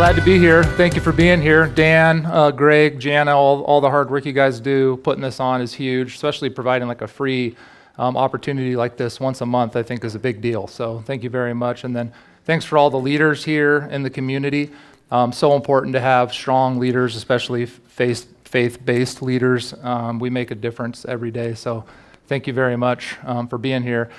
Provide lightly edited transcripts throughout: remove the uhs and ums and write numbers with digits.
Glad to be here. Thank you for being here. Dan, Greg, Jana, all the hard work you guys do putting this on is huge, especially providing like a free opportunity like this once a month, I think is a big deal. So thank you very much. And then thanks for all the leaders here in the community. So important to have strong leaders, especially faith-based leaders. We make a difference every day. So thank you very much for being here.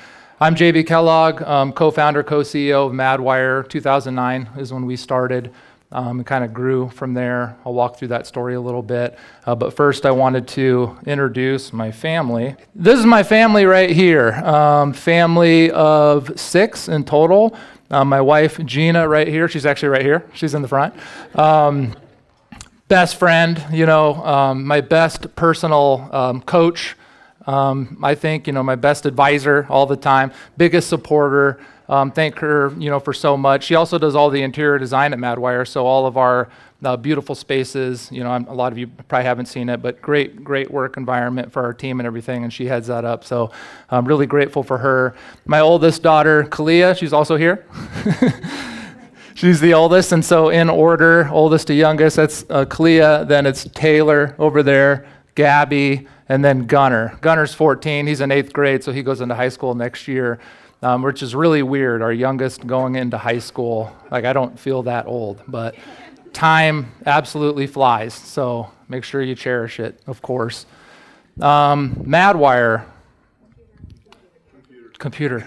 I'm J.B. Kellogg, co-founder, co-CEO of Madwire. 2009 is when we started. It kind of grew from there. I'll walk through that story a little bit. But first, I wanted to introduce my family. This is my family right here. Family of 6 in total. My wife, Gina, right here. She's actually right here. She's in the front. Best friend, my best personal coach. I think, my best advisor all the time, biggest supporter. Thank her, for so much. She also does all the interior design at Madwire, so all of our beautiful spaces, a lot of you probably haven't seen it, but great work environment for our team and everything, and she heads that up, so I'm really grateful for her. My oldest daughter, Kalia, she's also here. She's the oldest, and so in order, oldest to youngest, that's Kalia, then it's Taylor over there, Gabby, and then Gunner. Gunner's 14, he's in 8th grade, so he goes into high school next year. Which is really weird, our youngest going into high school. Like, I don't feel that old, but time absolutely flies, so make sure you cherish it, of course. Madwire. Computer.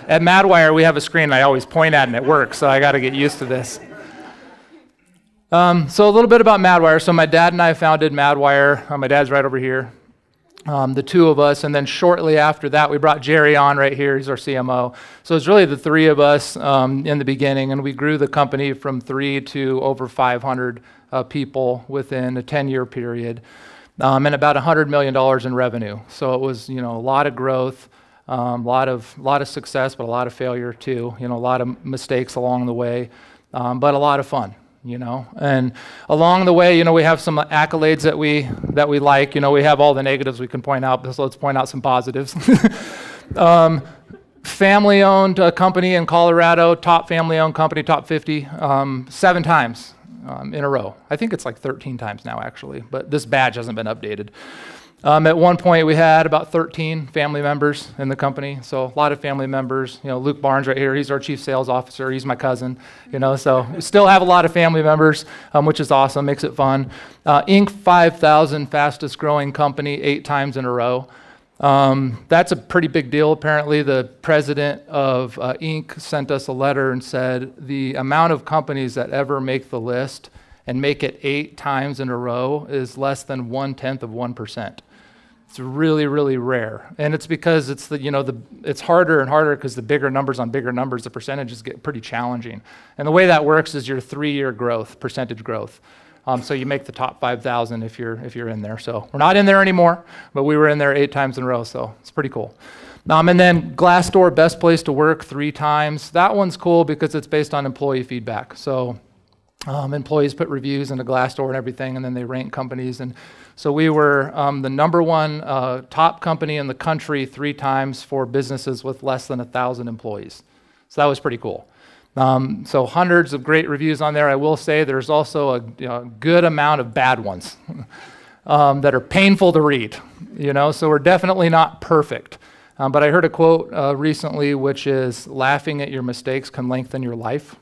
At Madwire, we have a screen I always point at and it works, so I got to get used to this. So a little bit about Madwire. So my dad and I founded Madwire. My dad's right over here. The two of us, and then shortly after that, we brought Jerry on right here. He's our CMO. So it's really the three of us in the beginning, and we grew the company from 3 to over 500 people within a 10-year period, and about $100 million in revenue. So it was, a lot of growth, a lot of success, but a lot of failure too. A lot of mistakes along the way, but a lot of fun. And along the way, we have some accolades that we like. We have all the negatives we can point out, but so let's point out some positives. Family-owned company in Colorado, top family-owned company, top 50, 7 times in a row. I think it's like 13 times now, actually, but this badge hasn't been updated. At one point, we had about 13 family members in the company, so a lot of family members. Luke Barnes right here, he's our chief sales officer, he's my cousin, so we still have a lot of family members, which is awesome, makes it fun. Inc. 5000 fastest growing company 8 times in a row. That's a pretty big deal, apparently. The president of Inc. sent us a letter and said the amount of companies that ever make the list and make it 8 times in a row is less than 1/10 of 1%. It's really, really rare, and it's because it's it's harder and harder because the bigger numbers on bigger numbers, the percentages get pretty challenging. And the way that works is your 3-year growth, percentage growth. So you make the top 5,000 if you're in there. So we're not in there anymore, but we were in there 8 times in a row, so it's pretty cool. And then Glassdoor, best place to work 3 times. That one's cool because it's based on employee feedback. So employees put reviews into Glassdoor and everything, and then they rank companies. And so we were the #1 top company in the country 3 times for businesses with less than 1,000 employees. So that was pretty cool. So hundreds of great reviews on there. I will say there's also a good amount of bad ones that are painful to read. So we're definitely not perfect. But I heard a quote recently, which is, laughing at your mistakes can lengthen your life,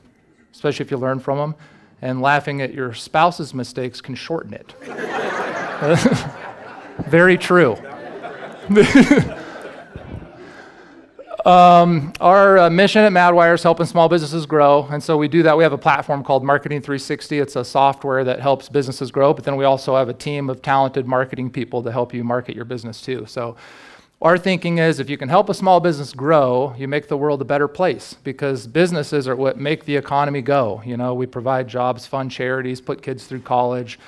especially if you learn from them. And laughing at your spouse's mistakes can shorten it. Very true. Our mission at Madwire is helping small businesses grow, and so we do that. We have a platform called Marketing 360. It's a software that helps businesses grow, but then we also have a team of talented marketing people to help you market your business too. So our thinking is, if you can help a small business grow, you make the world a better place, because businesses are what make the economy go. We provide jobs, fund charities, put kids through college,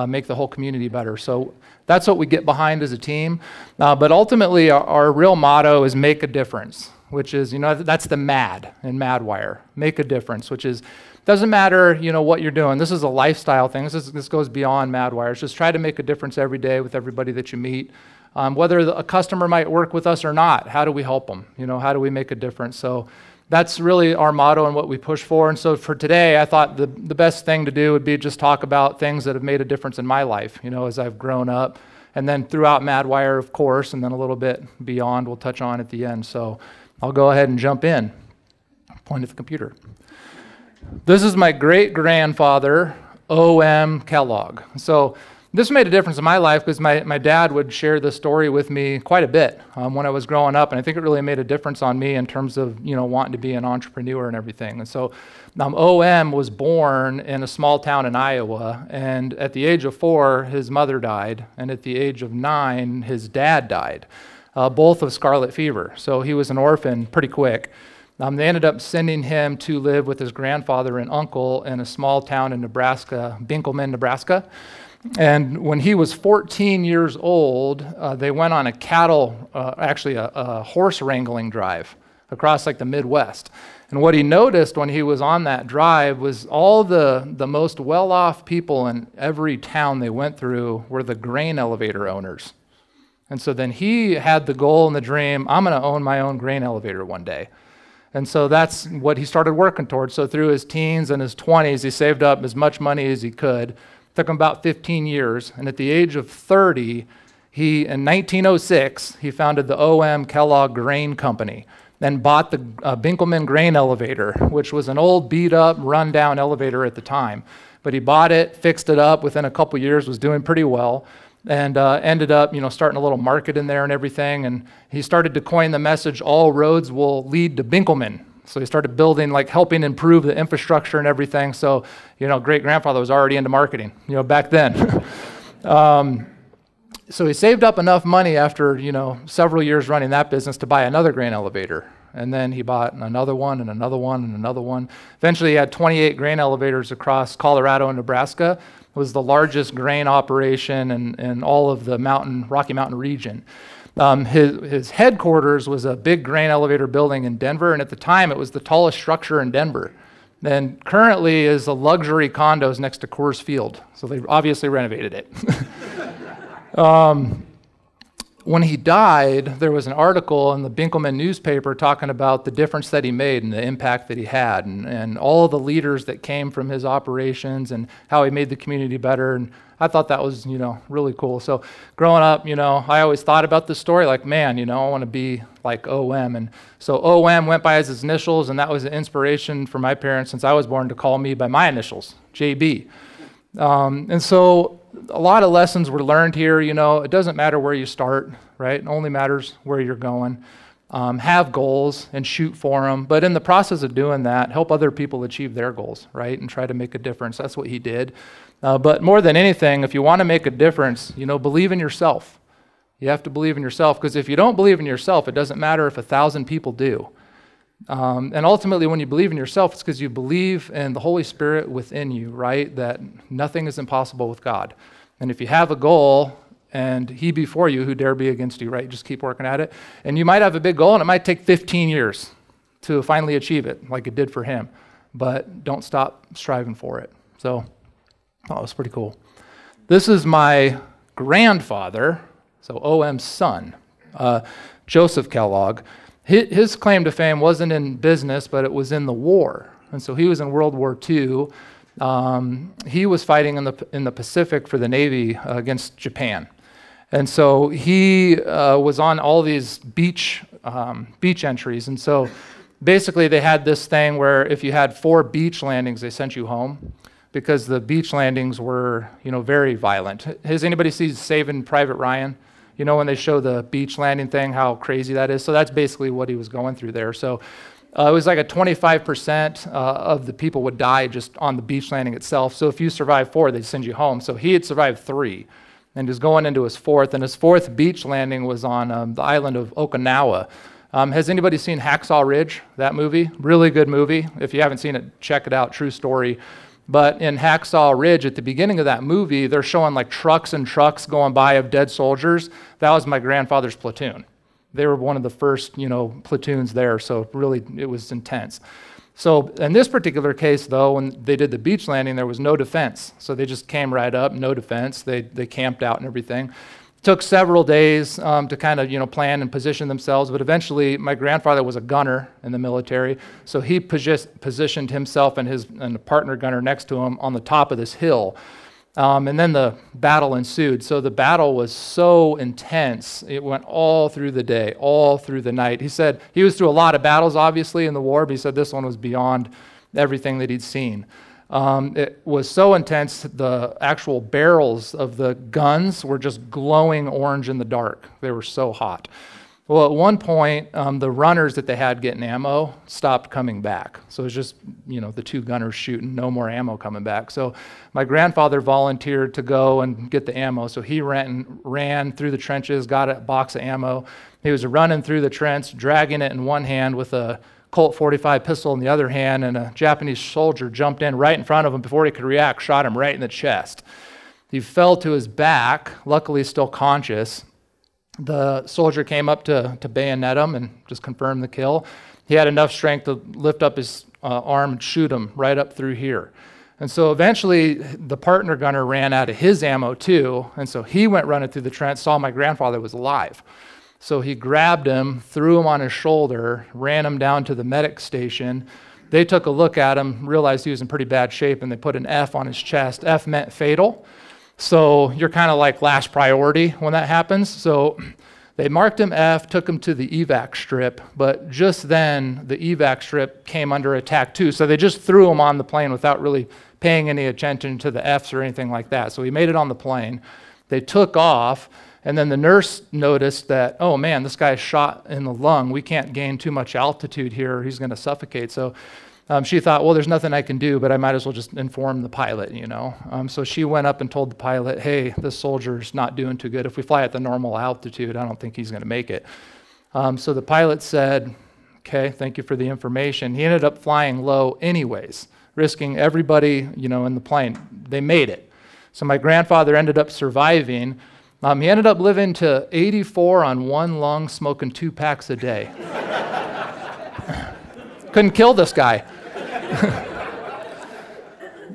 make the whole community better. So that's what we get behind as a team. But ultimately, our real motto is make a difference, which is, that's the MAD in Madwire, make a difference, which is, doesn't matter, what you're doing. This is a lifestyle thing. This goes beyond Madwire. It's just try to make a difference every day with everybody that you meet. Whether a customer might work with us or not, how do we help them? How do we make a difference? So that's really our motto and what we push for. And so for today, I thought the best thing to do would be just talk about things that have made a difference in my life, as I've grown up. And then throughout Madwire, of course, and then a little bit beyond we'll touch on at the end. So I'll go ahead and jump in. Point at the computer. This is my great-grandfather, O.M. Kellogg. So this made a difference in my life because my dad would share this story with me quite a bit when I was growing up, and I think it really made a difference on me in terms of wanting to be an entrepreneur and everything. And so O.M. was born in a small town in Iowa, and at the age of 4, his mother died, and at the age of 9, his dad died, both of scarlet fever. So he was an orphan pretty quick. They ended up sending him to live with his grandfather and uncle in a small town in Nebraska, Binkelman, Nebraska. And when he was 14 years old, they went on a horse wrangling drive across like the Midwest. And what he noticed when he was on that drive was all the most well-off people in every town they went through were the grain elevator owners. And so then he had the goal and the dream, I'm going to own my own grain elevator one day. And so that's what he started working towards. So through his teens and his 20s, he saved up as much money as he could. Took him about 15 years, and at the age of 30, in 1906, he founded the O.M. Kellogg Grain Company, then bought the Binkelman Grain Elevator, which was an old, beat-up, run-down elevator at the time. But he bought it, fixed it up, within a couple years, was doing pretty well, and ended up, starting a little market in there and everything, and he started to coin the message, all roads will lead to Binkelman. So he started building, helping improve the infrastructure and everything. So, great-grandfather was already into marketing, back then. So he saved up enough money after, several years running that business to buy another grain elevator. And then he bought another one and another one and another one. Eventually he had 28 grain elevators across Colorado and Nebraska. It was the largest grain operation in all of the Rocky Mountain region. His headquarters was a big grain elevator building in Denver, and at the time it was the tallest structure in Denver. And currently is a luxury condos next to Coors Field, so they obviously renovated it. When he died, there was an article in the Binkelman newspaper talking about the difference that he made and the impact that he had, and all the leaders that came from his operations and how he made the community better. And I thought that was, really cool. So growing up, I always thought about this story like, man, I want to be like O.M. And so O.M. went by his initials, and that was an inspiration for my parents since I was born to call me by my initials, J.B. And so a lot of lessons were learned here. It doesn't matter where you start, right? It only matters where you're going. Have goals and shoot for them. But in the process of doing that, help other people achieve their goals, right? And try to make a difference. That's what he did. But more than anything, if you want to make a difference, believe in yourself. You have to believe in yourself, because if you don't believe in yourself, it doesn't matter if 1,000 people do. And ultimately, when you believe in yourself, it's because you believe in the Holy Spirit within you, right? That nothing is impossible with God. And if you have a goal, and he before you, who dare be against you, right? Just keep working at it. And you might have a big goal, and it might take 15 years to finally achieve it, like it did for him. But don't stop striving for it. So, oh, it was pretty cool. This is my grandfather, so O.M.'s son, Joseph Kellogg. His claim to fame wasn't in business, but it was in the war. And so he was in World War II. He was fighting in the Pacific for the Navy against Japan. And so he was on all these beach entries. And so basically they had this thing where if you had 4 beach landings, they sent you home, because the beach landings were, very violent. Has anybody seen Saving Private Ryan? When they show the beach landing thing, how crazy that is? So that's basically what he was going through there. So it was like a 25% of the people would die just on the beach landing itself. So if you survived 4, they'd send you home. So he had survived 3 and was going into his 4th. And his 4th beach landing was on the island of Okinawa. Has anybody seen Hacksaw Ridge, that movie? Really good movie. If you haven't seen it, check it out, true story. But in Hacksaw Ridge, at the beginning of that movie, they're showing like trucks and trucks going by of dead soldiers. That was my grandfather's platoon. They were one of the first, platoons there, so really it was intense. So in this particular case, though, when they did the beach landing, there was no defense. So they just came right up, no defense. They camped out and everything. Took several days to kind of, plan and position themselves, but eventually my grandfather was a gunner in the military, so he positioned himself and a partner gunner next to him on the top of this hill. And then the battle ensued. So the battle was so intense. It went all through the day, all through the night. He said he was through a lot of battles, obviously, in the war, but he said this one was beyond everything that he'd seen. It was so intense, the actual barrels of the guns were just glowing orange in the dark. They were so hot. Well, at one point, the runners that they had getting ammo stopped coming back. So it was just, the two gunners shooting, no more ammo coming back. So my grandfather volunteered to go and get the ammo. So he ran through the trenches, got a box of ammo. He was running through the trench, dragging it in one hand with a Colt 45 pistol in the other hand, and a Japanese soldier jumped in right in front of him before he could react, shot him right in the chest. He fell to his back, luckily still conscious. The soldier came up to bayonet him and just confirmed the kill. He had enough strength to lift up his arm and shoot him right up through here. And so eventually the partner gunner ran out of his ammo too, and so he went running through the trench, saw my grandfather was alive. So he grabbed him, threw him on his shoulder, ran him down to the medic station. They took a look at him, realized he was in pretty bad shape, and they put an F on his chest. F meant fatal. So you're kind of like last priority when that happens. So they marked him F, took him to the evac strip, but just then the evac strip came under attack too. So they just threw him on the plane without really paying any attention to the Fs or anything like that. So he made it on the plane. They took off. And then the nurse noticed that, oh man, this guy's shot in the lung. We can't gain too much altitude here. He's going to suffocate. So she thought, well, there's nothing I can do, but I might as well just inform the pilot, So she went up and told the pilot, hey, this soldier's not doing too good. If we fly at the normal altitude, I don't think he's going to make it. So the pilot said, okay, thank you for the information. He ended up flying low anyways, risking everybody, in the plane. They made it. So my grandfather ended up surviving. He ended up living to 84 on one lung, smoking 2 packs a day. Couldn't kill this guy.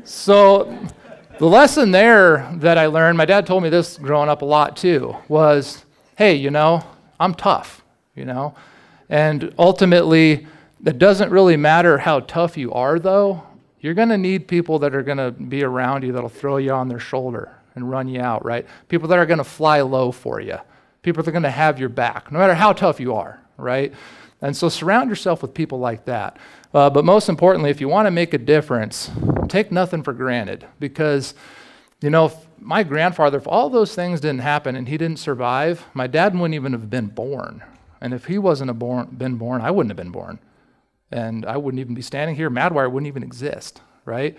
So the lesson there that I learned, my dad told me this growing up a lot too, was, hey, I'm tough, And ultimately, it doesn't really matter how tough you are, though. You're going to need people that are going to be around you that'll throw you on their shoulder and run you out, right? People that are going to fly low for you. People that are going to have your back, no matter how tough you are, right? And so surround yourself with people like that. But most importantly, if you want to make a difference, take nothing for granted. Because, if my grandfather, if all those things didn't happen and he didn't survive, my dad wouldn't even have been born. And if he wasn't been born, I wouldn't have been born. And I wouldn't even be standing here. Madwire wouldn't even exist, right?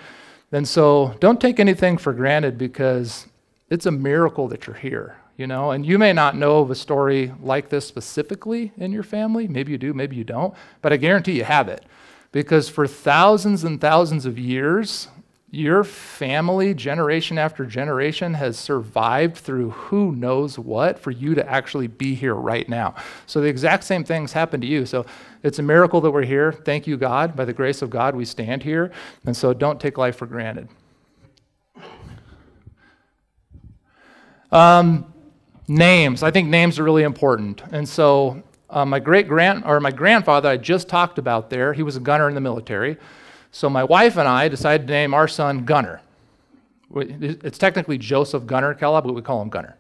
And so don't take anything for granted, because it's a miracle that you're here, and you may not know of a story like this specifically in your family. Maybe you do, maybe you don't, but I guarantee you have it, because for thousands and thousands of years, your family, generation after generation, has survived through who knows what for you to actually be here right now. So the exact same things happen to you. So it's a miracle that we're here. Thank you, God. By the grace of God, we stand here. And so don't take life for granted. Names. I think names are really important. And so my grandfather I just talked about there, he was a gunner in the military. So my wife and I decided to name our son Gunner. It's technically Joseph Gunner Kellogg, but we call him Gunner.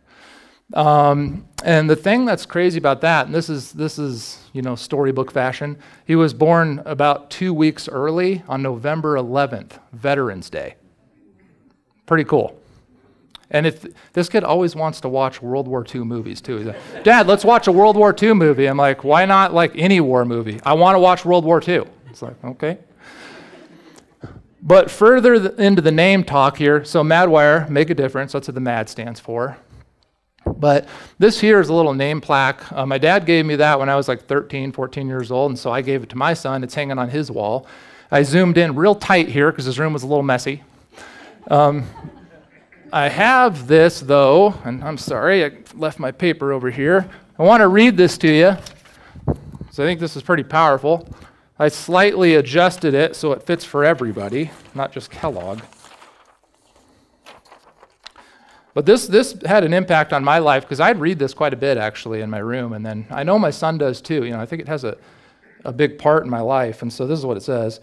And the thing that's crazy about that, and this is storybook fashion, he was born about 2 weeks early on November 11th, Veterans Day. Pretty cool. And if this kid always wants to watch World War II movies too. He's like, Dad, let's watch a World War II movie. I'm like, why not like any war movie? I want to watch World War II. It's like, okay. But further into the name talk here, so Madwire, make a difference. That's what the M.a.d. stands for. But this here is a little name plaque. My dad gave me that when I was like 13, 14 years old, and so I gave it to my son. It's hanging on his wall. I zoomed in real tight here because his room was a little messy. I have this, though, and I'm sorry, I left my paper over here. I want to read this to you. So I think this is pretty powerful. I slightly adjusted it so it fits for everybody, not just Kellogg. But this had an impact on my life because I'd read this quite a bit actually in my room, and then I know my son does too. I think it has a big part in my life. And so this is what it says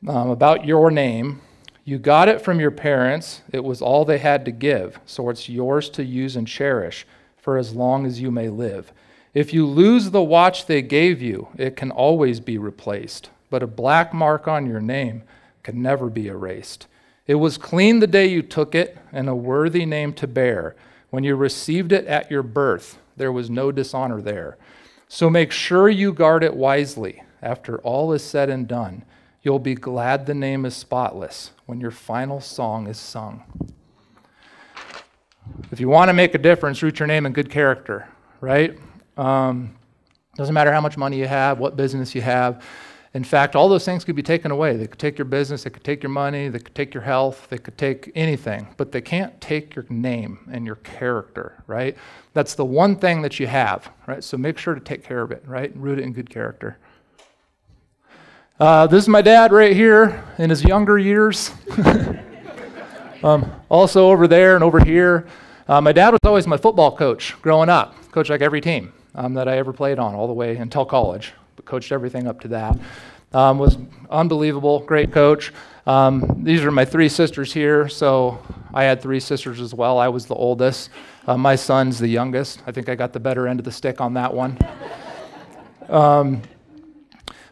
about your name. You got it from your parents. It was all they had to give, so it's yours to use and cherish for as long as you may live. If you lose the watch they gave you, it can always be replaced, but a black mark on your name can never be erased. It was clean the day you took it, and a worthy name to bear. When you received it at your birth, there was no dishonor there. So make sure you guard it wisely. After all is said and done, you'll be glad the name is spotless when your final song is sung. If you want to make a difference, root your name in good character, right? Doesn't matter how much money you have, what business you have. In fact, all those things could be taken away. They could take your business, they could take your money, they could take your health, they could take anything, but they can't take your name and your character, right? That's the one thing that you have, right? So make sure to take care of it, right? Root it in good character. This is my dad right here in his younger years. Also over there and over here. My dad was always my football coach growing up. Coached like every team that I ever played on all the way until college. Coached everything up to that. Was unbelievable, great coach. These are my three sisters here, so I had three sisters as well. I was the oldest. My son's the youngest. I think I got the better end of the stick on that one.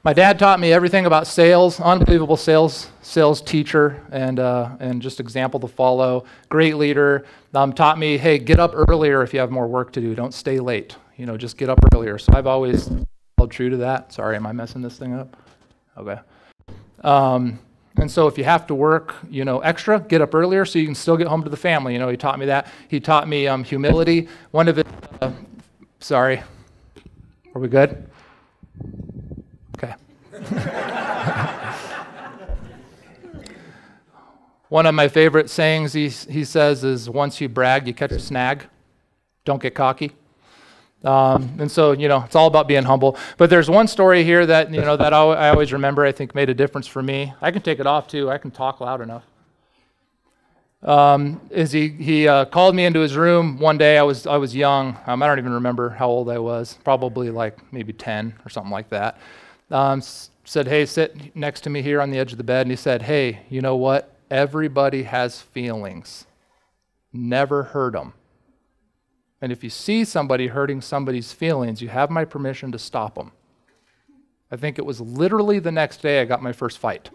My dad taught me everything about sales, unbelievable sales teacher, and just example to follow. Great leader. Taught me, hey, get up earlier if you have more work to do. Don't stay late. Just get up earlier. So I've always held true to that. Sorry, am I messing this thing up? Okay. And so if you have to work, extra, get up earlier so you can still get home to the family. He taught me that. He taught me humility. One of it, sorry, are we good? Okay. One of my favorite sayings he says is, once you brag, you catch a snag. Don't get cocky. And so, it's all about being humble. But there's one story here that, that I always remember, I think made a difference for me. I can take it off too. I can talk loud enough. Is he called me into his room one day. I was young. I don't even remember how old I was. Probably like maybe 10 or something like that. Said, hey, sit next to me here on the edge of the bed. And he said, hey, you know what? Everybody has feelings. Never hurt them. And if you see somebody hurting somebody's feelings, you have my permission to stop them. I think it was literally the next day I got my first fight.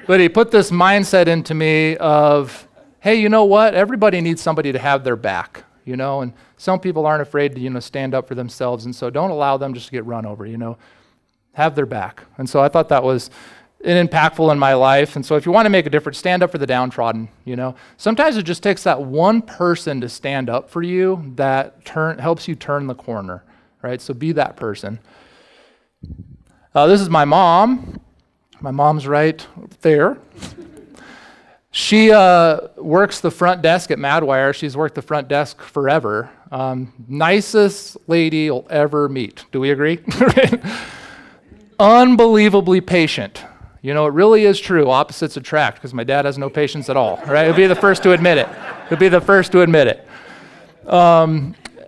But he put this mindset into me of, hey, you know what? Everybody needs somebody to have their back, and some people aren't afraid to, stand up for themselves. And so don't allow them just to get run over, have their back. And so I thought that was impactful in my life. And so if you want to make a difference, stand up for the downtrodden, Sometimes it just takes that one person to stand up for you that helps you turn the corner, right? So be that person. This is my mom. My mom's right there. She works the front desk at Madwire. She's worked the front desk forever. Nicest lady you'll ever meet. Do we agree? Unbelievably patient. It really is true. Opposites attract, because my dad has no patience at all, right? He'll be the first to admit it.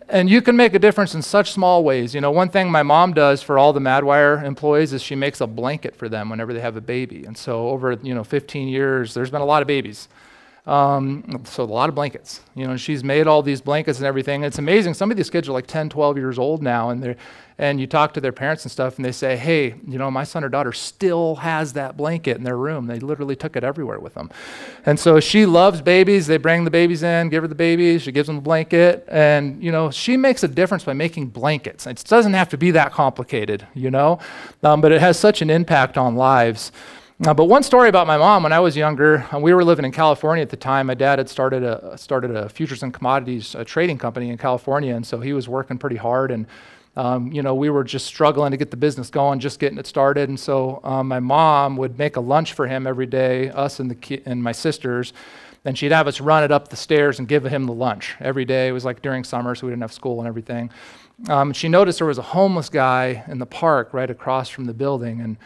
And you can make a difference in such small ways. One thing my mom does for all the Madwire employees is she makes a blanket for them whenever they have a baby. And so over, 15 years, there's been a lot of babies. So a lot of blankets, and she's made all these blankets and everything. It's amazing. Some of these kids are like 10, 12 years old now, and you talk to their parents and stuff, and they say, hey, my son or daughter still has that blanket in their room. They literally took it everywhere with them. And so she loves babies. They bring the babies in, give her the babies. She gives them the blanket. And, she makes a difference by making blankets. It doesn't have to be that complicated, but it has such an impact on lives. But one story about my mom, when I was younger, we were living in California at the time. My dad had started a futures and commodities trading company in California, and so he was working pretty hard, and we were just struggling to get the business going, just getting it started. And so my mom would make a lunch for him every day, us and my sisters, and she'd have us run it up the stairs and give him the lunch every day. It was like during summer, so we didn't have school and everything. She noticed there was a homeless guy in the park right across from the building, and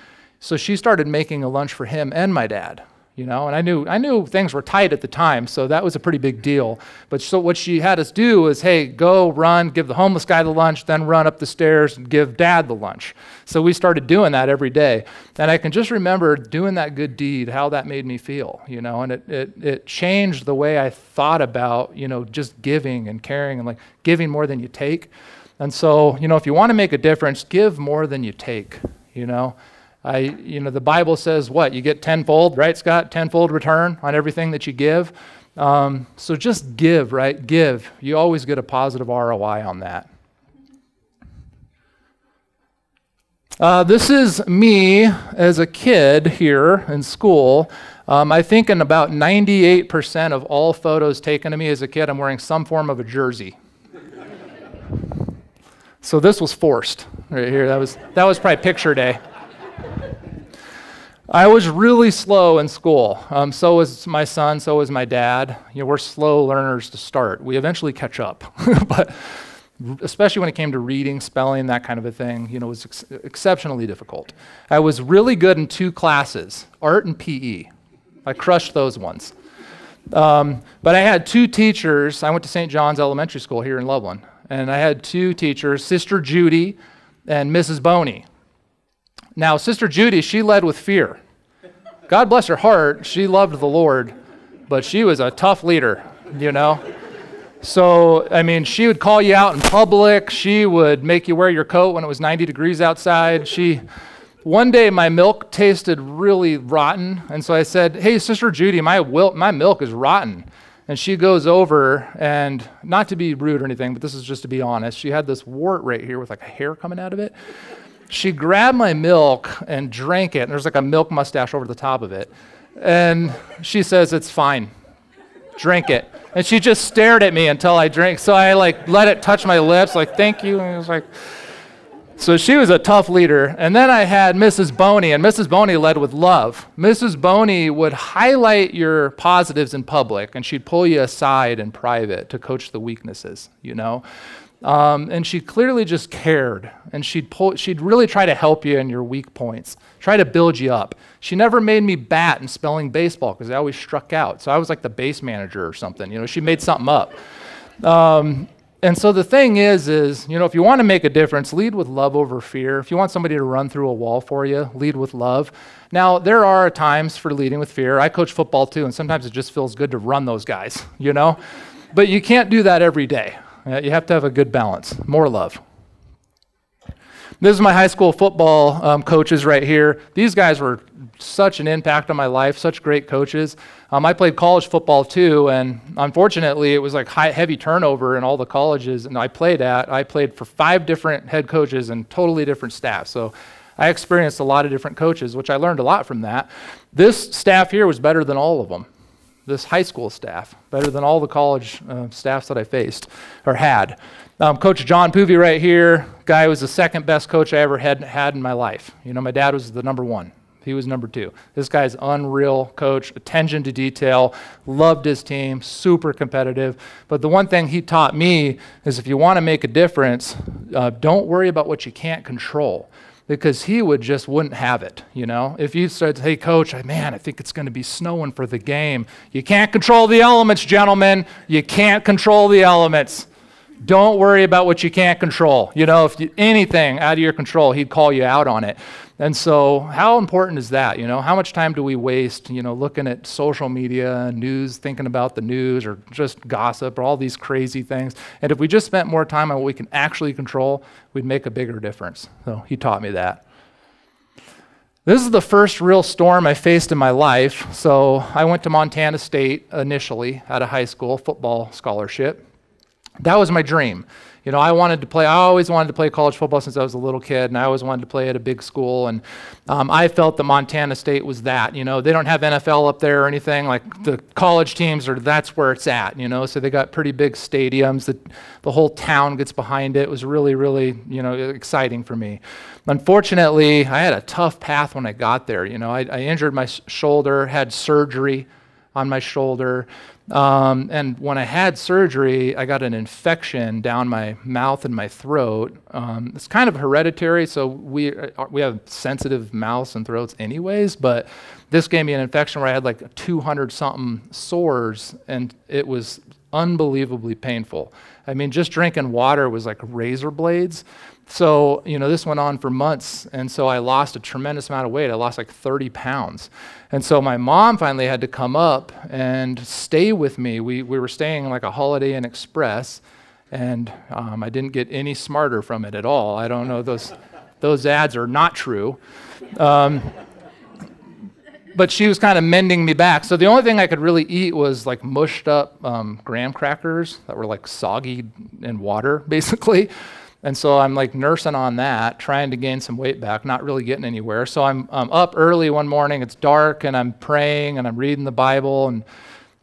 so she started making a lunch for him and my dad, And I knew things were tight at the time, so that was a pretty big deal. But so what she had us do is, hey, go run, give the homeless guy the lunch, then run up the stairs and give Dad the lunch. So we started doing that every day. And I can just remember doing that good deed, how that made me feel, and it changed the way I thought about, just giving and caring and like giving more than you take. And so, if you want to make a difference, give more than you take, the Bible says what? You get tenfold, right, Scott? Tenfold return on everything that you give. So just give, right? Give. You always get a positive ROI on that. This is me as a kid here in school. I think in about 98% of all photos taken of me as a kid, I'm wearing some form of a jersey. So this was forced right here. That was probably picture day. I was really slow in school. So was my son, so was my dad. We're slow learners to start. We eventually catch up. But especially when it came to reading, spelling, that kind of a thing, it was exceptionally difficult. I was really good in 2 classes, art and PE. I crushed those ones. But I had 2 teachers. I went to St. John's Elementary School here in Loveland. And I had 2 teachers, Sister Judy and Mrs. Boney. Now, Sister Judy, she led with fear. God bless her heart, she loved the Lord, but she was a tough leader, So, she would call you out in public. She would make you wear your coat when it was 90 degrees outside. One day, my milk tasted really rotten, and so I said, hey, Sister Judy, my milk is rotten. And she goes over, and not to be rude or anything, but this is just to be honest, she had this wart right here with like a hair coming out of it. She grabbed my milk and drank it, and there's like a milk mustache over the top of it. And she says, it's fine, drink it. And she just stared at me until I drank. So I let it touch my lips, thank you. And it was so she was a tough leader. And then I had Mrs. Boney, and Mrs. Boney led with love. Mrs. Boney would highlight your positives in public, and she'd pull you aside in private to coach the weaknesses, And she clearly just cared, and she'd really try to help you in your weak points, try to build you up. She never made me bat in spelling baseball because I always struck out. So I was like the base manager or something. She made something up. And so the thing is, if you want to make a difference, lead with love over fear. If you want somebody to run through a wall for you, lead with love. Now, there are times for leading with fear. I coach football too, and sometimes it just feels good to run those guys, But you can't do that every day. You have to have a good balance. More love. This is my high school football coaches right here. These guys were such an impact on my life, such great coaches. I played college football too, and unfortunately it was like heavy turnover in all the colleges and I played for 5 different head coaches and totally different staff. So I experienced a lot of different coaches, which I learned a lot from that. This staff here was better than all of them. This high school staff, better than all the college staffs that I faced or had. Coach John Poovey right here, guy was the 2nd best coach I ever had in my life. My dad was the number 1. He was number 2. This guy's unreal coach, attention to detail, loved his team, super competitive. But the one thing he taught me is if you want to make a difference, don't worry about what you can't control. Because he wouldn't have it, If you said, hey, coach, man, I think it's going to be snowing for the game. You can't control the elements, gentlemen. You can't control the elements. Don't worry about what you can't control. If anything out of your control, he'd call you out on it. And so how important is that? How much time do we waste, looking at social media, news, thinking about the news, or just gossip, or all these crazy things? And if we just spent more time on what we can actually control, we'd make a bigger difference. So he taught me that. This is the first real storm I faced in my life. So I went to Montana State initially out of high school, football scholarship. That was my dream. I always wanted to play college football since I was a little kid, and I always wanted to play at a big school, and I felt that Montana State was that. They don't have NFL up there or anything. Like the college teams, that's where it's at, so they got pretty big stadiums. The whole town gets behind it. It was really, really, exciting for me. Unfortunately, I had a tough path when I got there. I injured my shoulder, had surgery on my shoulder. And when I had surgery, I got an infection down my mouth and my throat. It's kind of hereditary, so we have sensitive mouths and throats anyways, but this gave me an infection where I had like 200-something sores, and it was unbelievably painful. I mean, just drinking water was like razor blades. So, this went on for months, and so I lost a tremendous amount of weight. I lost like 30 pounds. And so my mom finally had to come up and stay with me. We were staying in like a Holiday Inn Express, and I didn't get any smarter from it at all. I don't know, those ads are not true. But she was kind of mending me back. So the only thing I could really eat was like mushed up graham crackers that were like soggy in water, basically. And so I'm like nursing on that, trying to gain some weight back, not really getting anywhere. So I'm up early one morning, it's dark, and I'm praying and I'm reading the Bible, and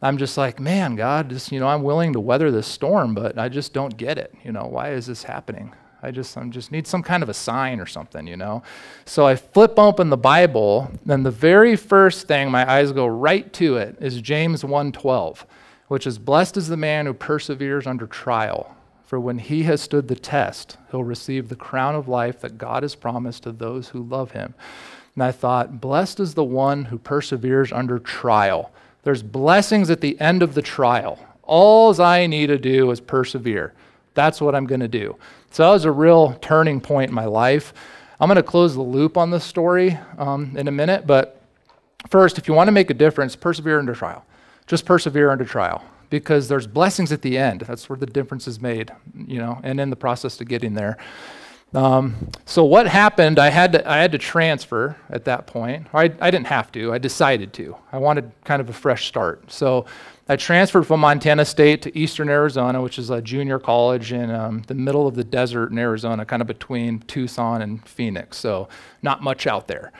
I'm just like, man, God, I'm willing to weather this storm, but I just don't get it. Why is this happening? I just need some kind of a sign or something, So I flip open the Bible, and the very first thing, my eyes go right to it, is James 1:12, which is, blessed is the man who perseveres under trial. For when he has stood the test, he'll receive the crown of life that God has promised to those who love him. And I thought, blessed is the one who perseveres under trial. There's blessings at the end of the trial. All I need to do is persevere. That's what I'm going to do. So that was a real turning point in my life. I'm going to close the loop on this story in a minute, but first, if you want to make a difference, persevere under trial. Just persevere under trial, because there's blessings at the end. That's where the difference is made, and in the process of getting there. So what happened, I had to transfer at that point. I didn't have to, I decided to. I wanted kind of a fresh start. So I transferred from Montana State to Eastern Arizona, which is a junior college in the middle of the desert in Arizona, kind of between Tucson and Phoenix. So not much out there.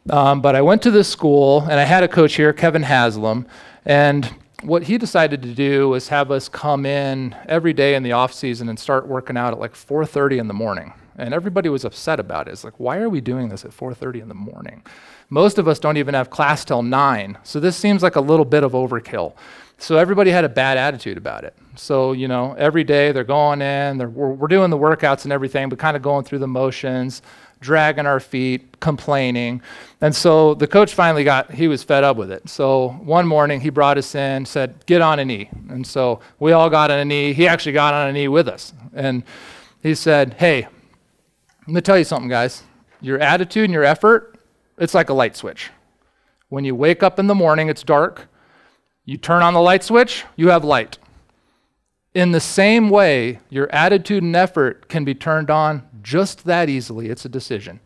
But I went to this school, and I had a coach here, Kevin Haslam, and what he decided to do was have us come in every day in the off season and start working out at like 4:30 in the morning. And everybody was upset about it. It's like, why are we doing this at 4:30 in the morning? Most of us don't even have class till 9. So this seems like a little bit of overkill. So everybody had a bad attitude about it. So, every day they're going in, we're doing the workouts and everything, but kind of going through the motions, dragging our feet, complaining. And so the coach finally he was fed up with it. So one morning he brought us in, said, get on a knee. And so we all got on a knee. He actually got on a knee with us. And he said, hey, I'm going to tell you something, guys. Your attitude and your effort, it's like a light switch. When you wake up in the morning, it's dark. You turn on the light switch, you have light. In the same way, your attitude and effort can be turned on just that easily. It's a decision.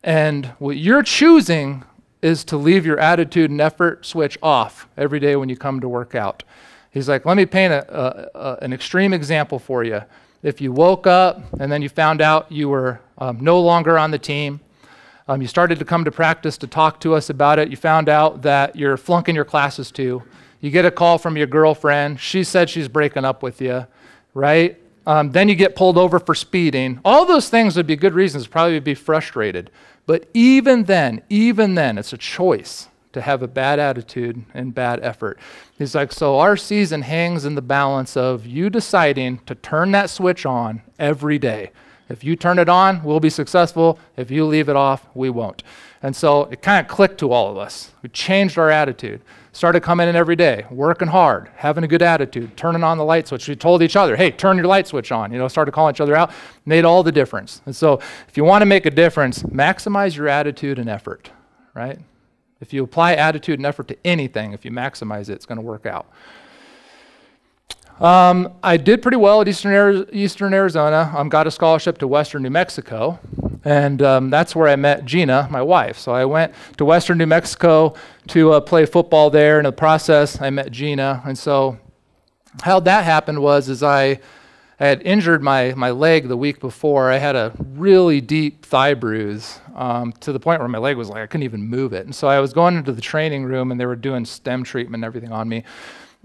And what you're choosing is to leave your attitude and effort switch off every day when you come to work out. He's like, let me paint an extreme example for you. If you woke up and then you found out you were no longer on the team, you started to come to practice to talk to us about it, you found out that you're flunking your classes too, you get a call from your girlfriend, she said she's breaking up with you, right? Then you get pulled over for speeding. All those things would be good reasons to probably be frustrated. But even then, it's a choice to have a bad attitude and bad effort. He's like, so our season hangs in the balance of you deciding to turn that switch on every day. If you turn it on, we'll be successful. If you leave it off, we won't. And so it kind of clicked to all of us. We changed our attitude. Started coming in every day, working hard, having a good attitude, turning on the light switch. We told each other, hey, turn your light switch on. Started calling each other out. Made all the difference. And so if you want to make a difference, maximize your attitude and effort, right? If you apply attitude and effort to anything, if you maximize it, it's going to work out. I did pretty well at Eastern Arizona. Got a scholarship to Western New Mexico, and that's where I met Gina, my wife. So I went to Western New Mexico to play football there. In the process, I met Gina, and so how that happened was I had injured my leg the week before. I had a really deep thigh bruise to the point where my leg was like I couldn't even move it. And so I was going into the training room, and they were doing stem treatment and everything on me.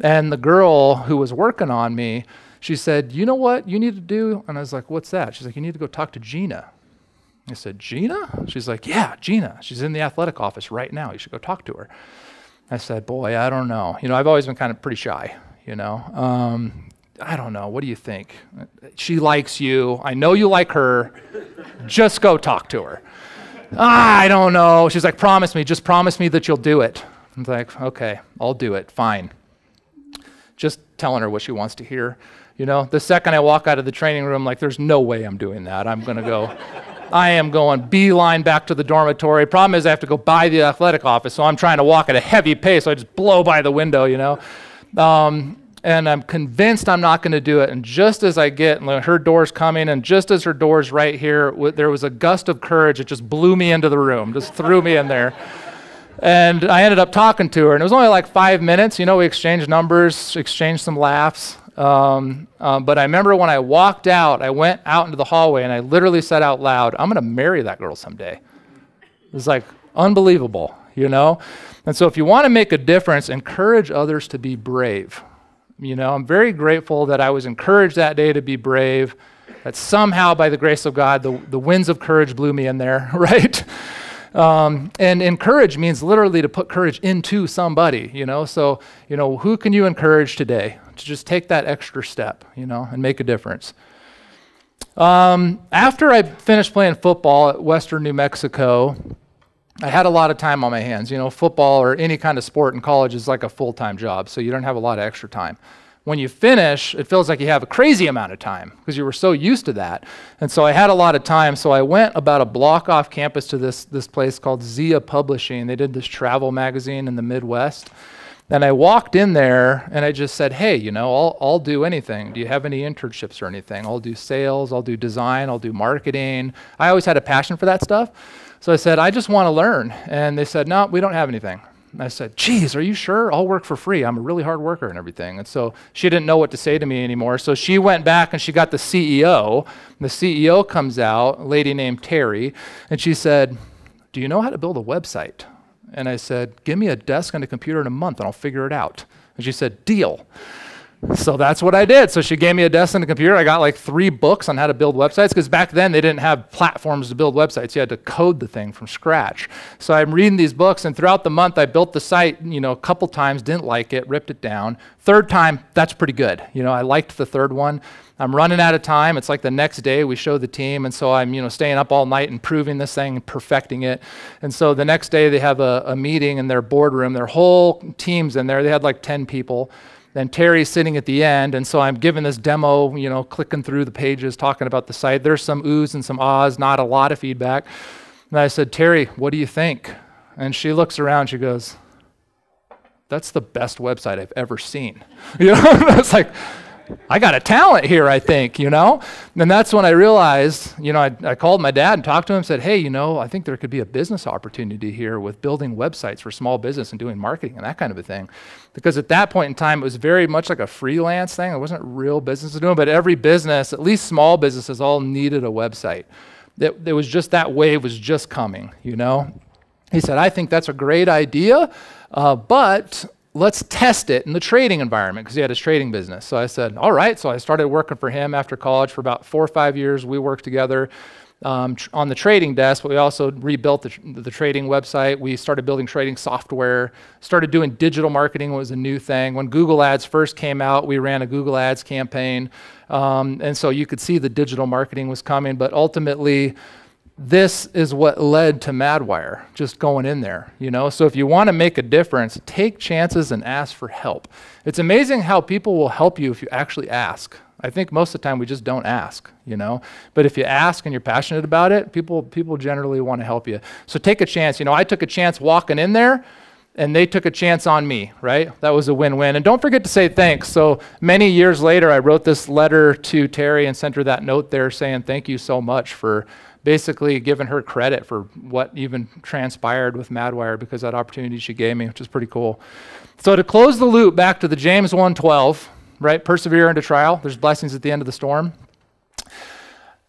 And the girl who was working on me, she said, you know what you need to do? And I was like, what's that? She's like, you need to go talk to Gina. I said, Gina? She's like, yeah, Gina. She's in the athletic office right now. You should go talk to her. I said, boy, I don't know. I've always been kind of pretty shy, I don't know. What do you think? She likes you. I know you like her. Just go talk to her. I don't know. She's like, promise me. Just promise me that you'll do it. I'm like, okay, I'll do it. Fine. Just telling her what she wants to hear. The second I walk out of the training room, like, there's no way I'm doing that. I am going beeline back to the dormitory. Problem is I have to go by the athletic office, so I'm trying to walk at a heavy pace, so I just blow by the window, and I'm convinced I'm not going to do it. And just as I get, her door's coming, and just as her door's right here, there was a gust of courage. It just blew me into the room, just threw me in there. And I ended up talking to her, and it was only like 5 minutes. We exchanged numbers, exchanged some laughs. But I remember when I walked out, I went out into the hallway, and I literally said out loud, I'm going to marry that girl someday. It was like unbelievable, And so if you want to make a difference, encourage others to be brave. I'm very grateful that I was encouraged that day to be brave, that somehow by the grace of God, the winds of courage blew me in there, right? And encourage means literally to put courage into somebody, So, who can you encourage today to just take that extra step, and make a difference? After I finished playing football at Western New Mexico, I had a lot of time on my hands. Football or any kind of sport in college is like a full-time job, so you don't have a lot of extra time. When you finish, it feels like you have a crazy amount of time because you were so used to that. And so I had a lot of time, so I went about a block off campus to this place called Zia Publishing. They did this travel magazine in the Midwest. And I walked in there and I just said, hey, I'll do anything. Do you have any internships or anything? I'll do sales, I'll do design, I'll do marketing. I always had a passion for that stuff. So I said, I just want to learn. And they said, no, we don't have anything. And I said, geez, are you sure? I'll work for free. I'm a really hard worker and everything. And so she didn't know what to say to me anymore. So she went back and she got the CEO. And the CEO comes out, a lady named Terry, and she said, do you know how to build a website? And I said, give me a desk and a computer in a month and I'll figure it out. And she said, deal. So that's what I did. So she gave me a desk and a computer. I got like 3 books on how to build websites because back then they didn't have platforms to build websites. You had to code the thing from scratch. So I'm reading these books, and throughout the month I built the site, a couple times, didn't like it, ripped it down. Third time, that's pretty good. I liked the third one. I'm running out of time. It's like the next day we show the team, and so I'm staying up all night improving this thing and perfecting it. And so the next day they have a meeting in their boardroom. Their whole team's in there. They had like 10 people. Then Terry's sitting at the end, and so I'm giving this demo, clicking through the pages, talking about the site. There's some oohs and some ahs, not a lot of feedback. And I said, Terry, what do you think? And she looks around, she goes, that's the best website I've ever seen. It's like, I got a talent here, I think, And that's when I realized, I called my dad and talked to him and said, hey, I think there could be a business opportunity here with building websites for small business and doing marketing and that kind of a thing. Because at that point in time, it was very much like a freelance thing. It wasn't real business doing, but every business, at least small businesses, all needed a website. It was just that wave was just coming, He said, I think that's a great idea, but let's test it in the trading environment because he had his trading business. So I said, all right. So I started working for him after college for about 4 or 5 years. We worked together on the trading desk, but we also rebuilt the trading website. We started building trading software, started doing digital marketing was a new thing. When Google Ads first came out, we ran a Google Ads campaign. And so you could see the digital marketing was coming, but ultimately, this is what led to Madwire, just going in there, So if you want to make a difference, take chances and ask for help. It's amazing how people will help you if you actually ask. I think most of the time we just don't ask, But if you ask and you're passionate about it, people generally want to help you. So take a chance. I took a chance walking in there, and they took a chance on me, right? That was a win-win. And don't forget to say thanks. So many years later, I wrote this letter to Terry and sent her that note there saying thank you so much for basically giving her credit for what even transpired with Madwire because of that opportunity she gave me, which is pretty cool. So to close the loop back to the James 1:12, right? Persevere into trial. There's blessings at the end of the storm.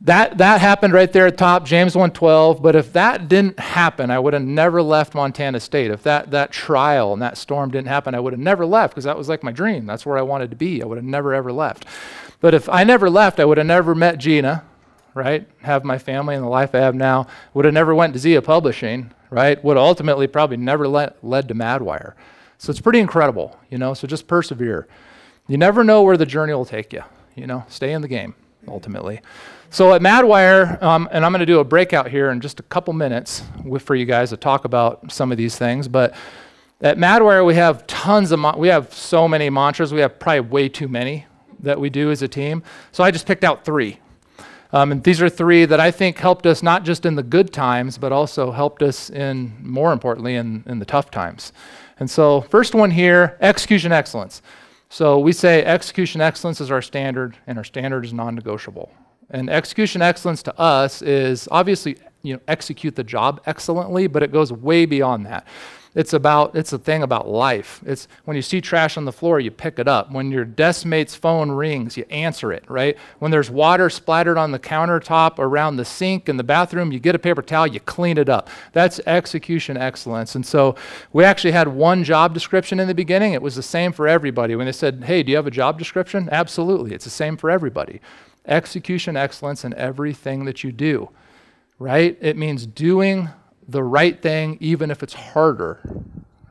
That happened right there at the top, James 1:12. But if that didn't happen, I would have never left Montana State. If that trial and that storm didn't happen, I would have never left because that was like my dream. That's where I wanted to be. I would have never, ever left. But if I never left, I would have never met Gina, right? Have my family and the life I have now. Would have never went to Zia Publishing, right? Would have ultimately probably never led to Madwire. So it's pretty incredible, so just persevere. You never know where the journey will take you, stay in the game, ultimately. So at Madwire, and I'm going to do a breakout here in just a couple minutes for you guys to talk about some of these things, but at Madwire we have we have so many mantras, we have probably way too many that we do as a team. So I just picked out 3. And these are 3 that I think helped us not just in the good times, but also helped us more importantly, in the tough times. And so first one here, execution excellence. So we say execution excellence is our standard, and our standard is non-negotiable. And execution excellence to us is obviously, execute the job excellently, but it goes way beyond that. It's a thing about life. It's when you see trash on the floor, you pick it up. When your desk mate's phone rings, you answer it, right? When there's water splattered on the countertop around the sink in the bathroom, you get a paper towel, you clean it up. That's execution excellence. And so we actually had one job description in the beginning. It was the same for everybody. When they said, hey, do you have a job description? Absolutely. It's the same for everybody. Execution excellence in everything that you do, right? It means doing the right thing, even if it's harder,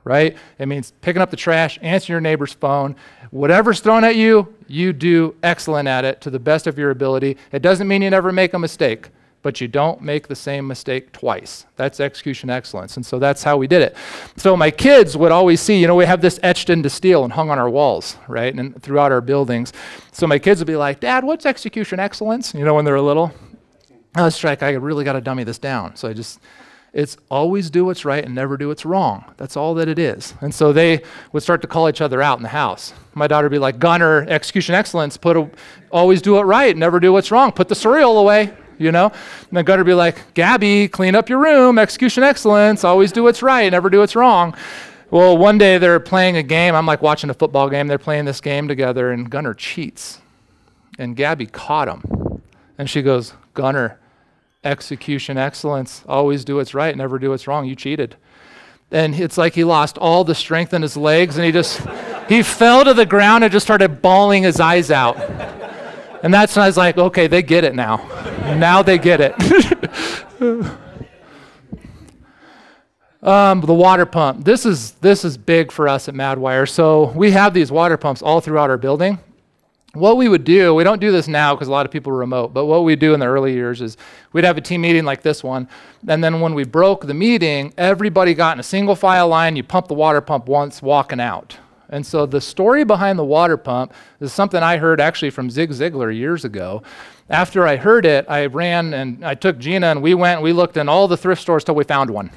right? It means picking up the trash, answering your neighbor's phone, whatever's thrown at you, you do excellent at it to the best of your ability. It doesn't mean you never make a mistake, but you don't make the same mistake twice. That's execution excellence. And so that's how we did it. So my kids would always see, we have this etched into steel and hung on our walls, right? And throughout our buildings. So my kids would be like, Dad, what's execution excellence? When they were little. I was like, I really got to dummy this down. So it's always do what's right and never do what's wrong. That's all that it is. And so they would start to call each other out in the house. My daughter would be like, Gunner, execution excellence, always do it right, never do what's wrong. Put the cereal away, And then Gunner would be like, Gabby, clean up your room, execution excellence, always do what's right, never do what's wrong. Well, one day they're playing a game. I'm like watching a football game. They're playing this game together, and Gunner cheats. And Gabby caught him. And she goes, Gunner, execution excellence, always do what's right, never do what's wrong. You cheated. And it's like he lost all the strength in his legs, and he fell to the ground and just started bawling his eyes out. And that's when I was like, okay, they get it now. Now they get it. The water pump. This is big for us at Madwire. So we have these water pumps all throughout our building. What we would do, we don't do this now because a lot of people are remote, but what we do in the early years is we'd have a team meeting like this one, and then when we broke the meeting, everybody got in a single file line, you pump the water pump once walking out. And so the story behind the water pump is something I heard actually from Zig Ziglar years ago. After I heard it, I ran and I took Gina and we looked in all the thrift stores till we found one.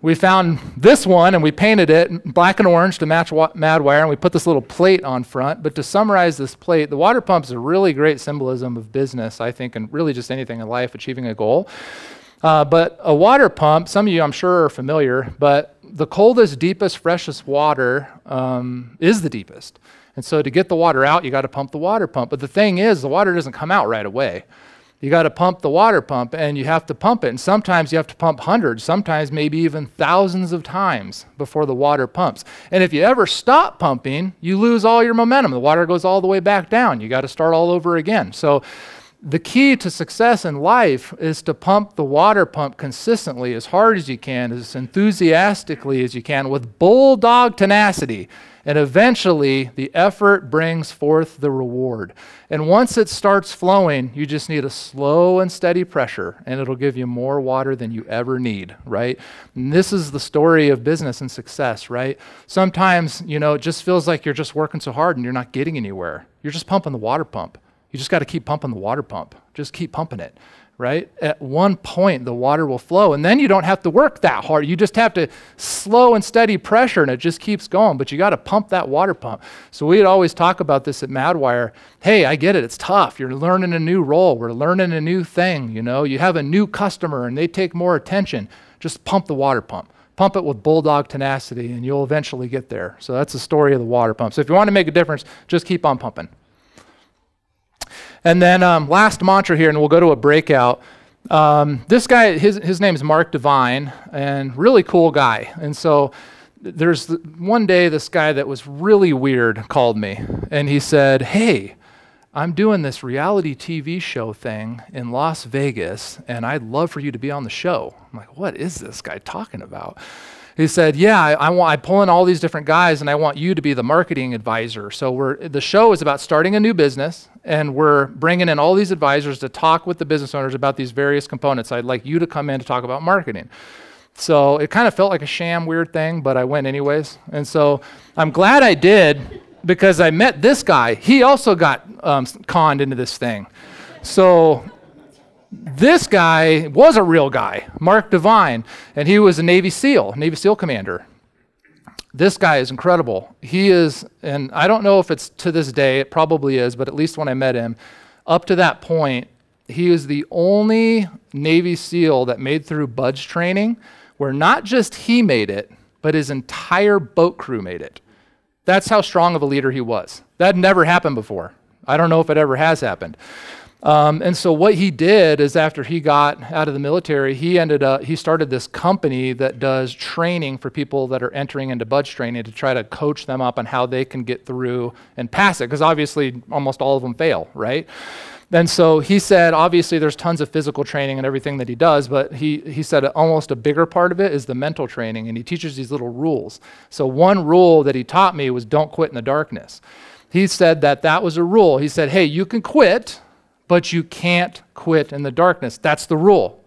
We found this one and we painted it black and orange to match Madwire, and we put this little plate on front. But to summarize this plate, the water pump is a really great symbolism of business, I think, and really just anything in life, achieving a goal. But a water pump, some of you I'm sure are familiar, but the coldest, deepest, freshest water is the deepest. And so to get the water out, you got to pump the water pump. But the thing is, the water doesn't come out right away. You got to pump the water pump, and you have to pump it. And sometimes you have to pump hundreds, sometimes maybe even thousands of times before the water pumps. And if you ever stop pumping, you lose all your momentum. The water goes all the way back down. You got to start all over again. So the key to success in life is to pump the water pump consistently, as hard as you can, as enthusiastically as you can, with bulldog tenacity. And eventually, the effort brings forth the reward. And once it starts flowing, you just need a slow and steady pressure, and it'll give you more water than you ever need, right? And this is the story of business and success, right? Sometimes, it just feels like you're just working so hard and you're not getting anywhere. You're just pumping the water pump. You just got to keep pumping the water pump. Just keep pumping it, right? At one point, the water will flow, and then you don't have to work that hard. You just have to slow and steady pressure, and it just keeps going, but you got to pump that water pump. So we'd always talk about this at Madwire. Hey, I get it. It's tough. You're learning a new role. We're learning a new thing, You have a new customer, and they take more attention. Just pump the water pump. Pump it with bulldog tenacity, and you'll eventually get there. So that's the story of the water pump. So if you want to make a difference, just keep on pumping. And then last mantra here, and we'll go to a breakout. This guy, his name is Mark Devine, and really cool guy. And so there's one day this guy that was really weird called me, and he said, hey, I'm doing this reality TV show thing in Las Vegas, and I'd love for you to be on the show. I'm like, what is this guy talking about? He said, yeah, I pull in all these different guys and I want you to be the marketing advisor. So the show is about starting a new business and we're bringing in all these advisors to talk with the business owners about these various components. I'd like you to come in to talk about marketing. So it kind of felt like a sham weird thing, but I went anyways. And so I'm glad I did because I met this guy. He also got conned into this thing. So this guy was a real guy, Mark Devine, and he was a Navy SEAL commander. This guy is incredible. He is, and I don't know if it's to this day, it probably is, but at least when I met him, up to that point, he is the only Navy SEAL that made through budge training where not just he made it, but his entire boat crew made it. That's how strong of a leader he was. That never happened before. I don't know if it ever has happened. And so what he did is after he got out of the military, he started this company that does training for people that are entering into budge training to try to coach them up on how they can get through and pass it, because obviously almost all of them fail, right? And so he said, obviously there's tons of physical training and everything that he does, but he said almost a bigger part of it is the mental training, and he teaches these little rules. So one rule that he taught me was don't quit in the darkness. He said that was a rule. He said, hey, you can quit, but you can't quit in the darkness. That's the rule,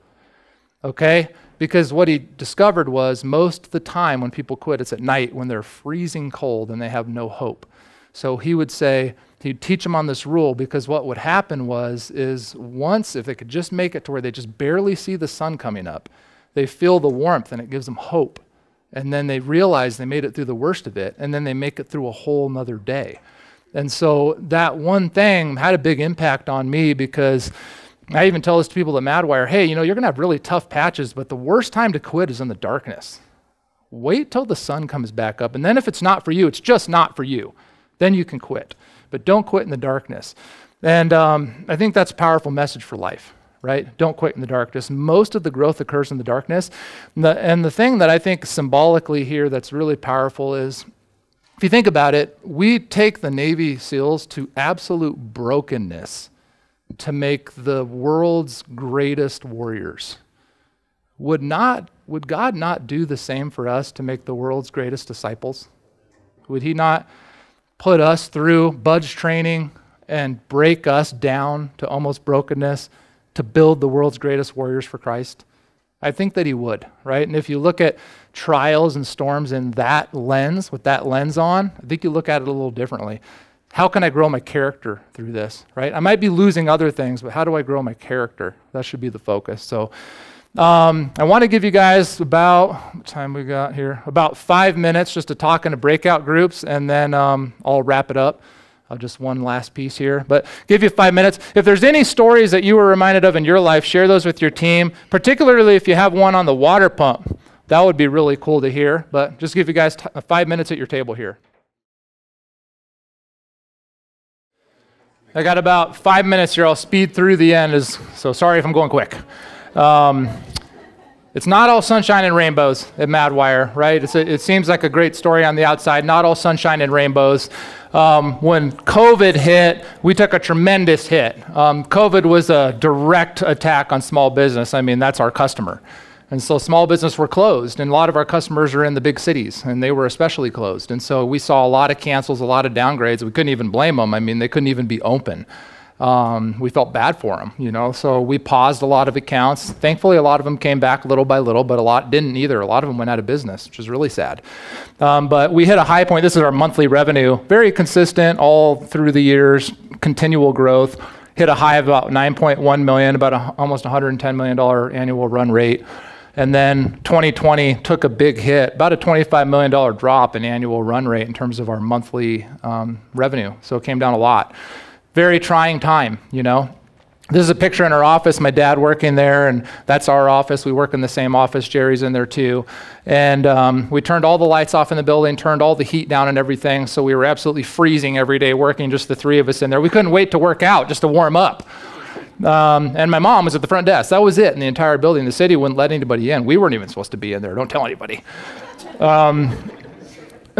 okay? Because what he discovered was most of the time when people quit, it's at night when they're freezing cold and they have no hope. So he would say, he'd teach them on this rule, because what would happen is once, if they could just make it to where they just barely see the sun coming up, they feel the warmth and it gives them hope. And then they realize they made it through the worst of it, and then they make it through a whole nother day. And so that one thing had a big impact on me, because I even tell this to people at Madwire, hey, you're going to have really tough patches, but the worst time to quit is in the darkness. Wait till the sun comes back up, and then if it's not for you, it's just not for you. Then you can quit. But don't quit in the darkness. And I think that's a powerful message for life, right? Don't quit in the darkness. Most of the growth occurs in the darkness. And the thing that I think symbolically here that's really powerful is, if you think about it, we take the Navy SEALs to absolute brokenness to make the world's greatest warriors. Would God not do the same for us to make the world's greatest disciples? Would he not put us through budge training and break us down to almost brokenness to build the world's greatest warriors for Christ? I think that he would, right? And if you look at trials and storms in that lens, with that lens on, I think you look at it a little differently. How can I grow my character through this, right? I might be losing other things, but how do I grow my character? That should be the focus. So I want to give you guys what time we got here? About 5 minutes just to talk in the breakout groups, and then I'll wrap it up. Just one last piece here, but give you 5 minutes. If there's any stories that you were reminded of in your life, share those with your team, particularly if you have one on the water pump. That would be really cool to hear, but just give you guys 5 minutes at your table here. I got about 5 minutes here. I'll speed through the end, so sorry if I'm going quick. It's not all sunshine and rainbows at Madwire, right? It seems like a great story on the outside, not all sunshine and rainbows. When COVID hit, we took a tremendous hit. COVID was a direct attack on small business. I mean, that's our customer. And so small business were closed, and a lot of our customers are in the big cities, and they were especially closed. And so we saw a lot of cancels, a lot of downgrades. We couldn't even blame them. I mean, they couldn't even be open. We felt bad for them, so we paused a lot of accounts. Thankfully, a lot of them came back little by little, but a lot didn't either. A lot of them went out of business, which is really sad. But we hit a high point. This is our monthly revenue, very consistent all through the years, continual growth. Hit a high of about 9.1 million, about almost $110 million annual run rate. And then 2020 took a big hit, about a $25 million drop in annual run rate in terms of our monthly revenue. So it came down a lot. Very trying time, This is a picture in our office, my dad working there, and that's our office. We work in the same office. Jerry's in there too. And we turned all the lights off in the building, turned all the heat down and everything, so we were absolutely freezing every day working, just the three of us in there. We couldn't wait to work out, just to warm up. And my mom was at the front desk. That was it in the entire building. The city wouldn't let anybody in. We weren't even supposed to be in there. Don't tell anybody. And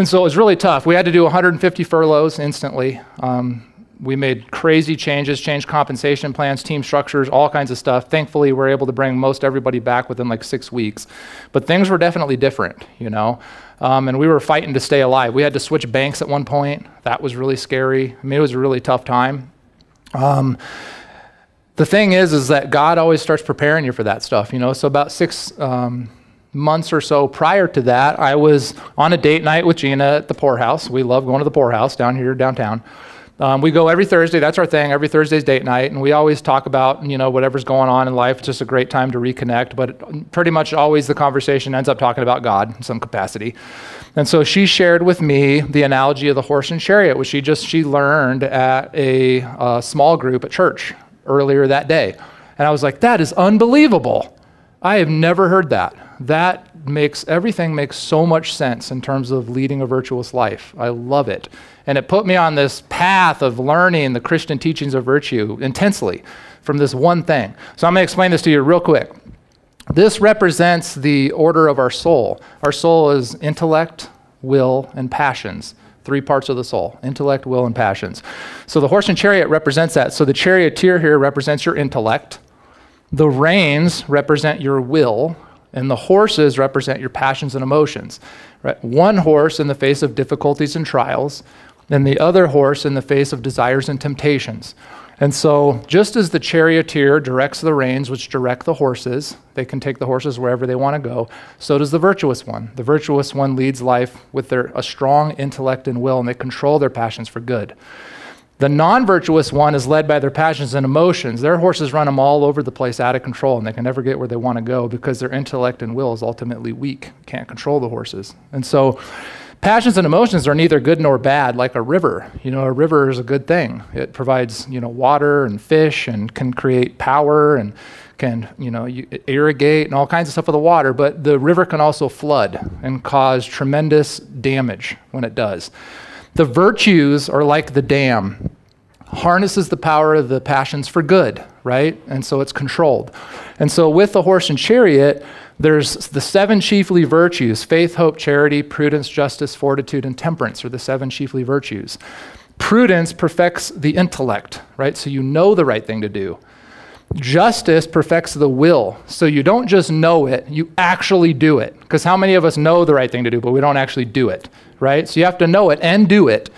so it was really tough. We had to do 150 furloughs instantly. We made crazy changes, changed compensation plans, team structures, all kinds of stuff. Thankfully, we're able to bring most everybody back within like 6 weeks. But things were definitely different, you know? And we were fighting to stay alive. We had to switch banks at one point. That was really scary. I mean, it was a really tough time. The thing is that God always starts preparing you for that stuff, you know? So about 6 months or so prior to that, I was on a date night with Gina at the Poorhouse. We love going to the Poorhouse down here downtown. We go every Thursday. That's our thing. Every Thursday's date night. And we always talk about, you know, whatever's going on in life. It's just a great time to reconnect. But pretty much always the conversation ends up talking about God in some capacity. And so she shared with me the analogy of the horse and chariot, which she learned at a small group at church earlier that day. And I was like, that is unbelievable. I have never heard that. Everything makes so much sense in terms of leading a virtuous life. I love it. And it put me on this path of learning the Christian teachings of virtue intensely from this one thing. So I'm going to explain this to you real quick. This represents the order of our soul. Our soul is intellect, will, and passions. 3 parts of the soul: intellect, will, and passions. So the horse and chariot represents that. So the charioteer here represents your intellect. The reins represent your will, and the horses represent your passions and emotions. Right? One horse in the face of difficulties and trials, and the other horse in the face of desires and temptations. And so just as the charioteer directs the reins, which direct the horses, they can take the horses wherever they want to go, so does the virtuous one. The virtuous one leads life with a strong intellect and will, and they control their passions for good. The non-virtuous one is led by their passions and emotions. Their horses run them all over the place out of control, and they can never get where they want to go because their intellect and will is ultimately weak, can't control the horses. And so passions and emotions are neither good nor bad, like a river. You know, a river is a good thing. It provides, you know, water and fish and can create power and can, you know, irrigate and all kinds of stuff with the water, but the river can also flood and cause tremendous damage when it does. The virtues are like the dam, harnesses the power of the passions for good, right? And so it's controlled. And so with the horse and chariot, there's the 7 chiefly virtues: faith, hope, charity, prudence, justice, fortitude, and temperance are the 7 chiefly virtues. Prudence perfects the intellect, right? So you know the right thing to do. Justice perfects the will. So you don't just know it, you actually do it. Because how many of us know the right thing to do, but we don't actually do it, right? So you have to know it and do it.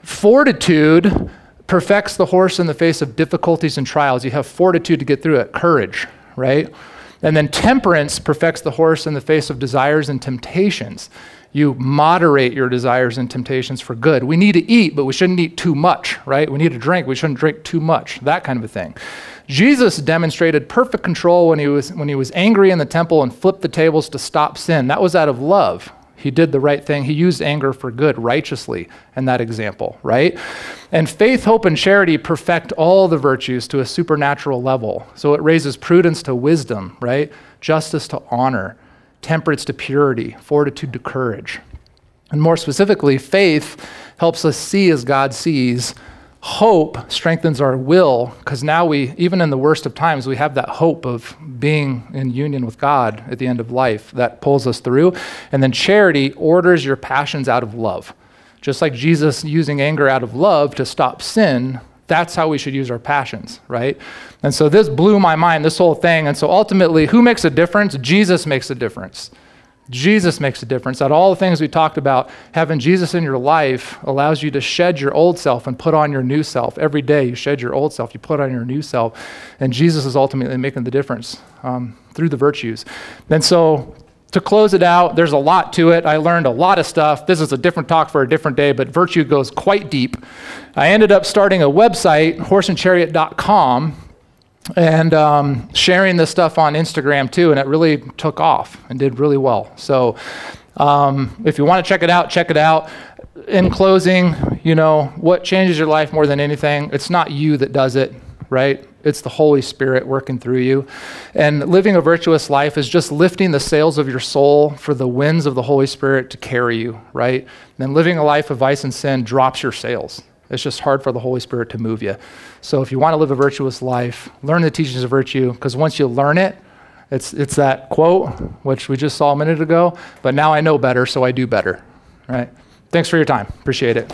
Fortitude perfects the horse in the face of difficulties and trials. You have fortitude to get through it, courage, right? And then temperance perfects the horse in the face of desires and temptations. You moderate your desires and temptations for good. We need to eat, but we shouldn't eat too much, right? We need to drink, we shouldn't drink too much, that kind of a thing. Jesus demonstrated perfect control when he was angry in the temple and flipped the tables to stop sin. That was out of love. He did the right thing. He used anger for good righteously in that example, right? And faith, hope, and charity perfect all the virtues to a supernatural level. So it raises prudence to wisdom, right? Justice to honor, temperance to purity, fortitude to courage. And more specifically, faith helps us see as God sees. Hope strengthens our will, because now even in the worst of times, we have that hope of being in union with God at the end of life that pulls us through. And then charity orders your passions out of love. Just like Jesus using anger out of love to stop sin, that's how we should use our passions, right? And so this blew my mind, this whole thing. And so ultimately, who makes a difference? Jesus makes a difference. Jesus makes a difference. Out of all the things we talked about, having Jesus in your life allows you to shed your old self and put on your new self. Every day you shed your old self, you put on your new self. And Jesus is ultimately making the difference through the virtues. And so to close it out, there's a lot to it. I learned a lot of stuff. This is a different talk for a different day, but virtue goes quite deep. I ended up starting a website, horseandchariot.com, and sharing this stuff on Instagram too, and it really took off and did really well. So if you want to check it out, check it out. In closing, you know, what changes your life more than anything? It's not you that does it, right? It's the Holy Spirit working through you. And living a virtuous life is just lifting the sails of your soul for the winds of the Holy Spirit to carry you, right? And then living a life of vice and sin drops your sails. It's just hard for the Holy Spirit to move you. So if you want to live a virtuous life, learn the teachings of virtue, because once you learn it, it's that quote, which we just saw a minute ago, but now I know better, so I do better, right? Thanks for your time. Appreciate it.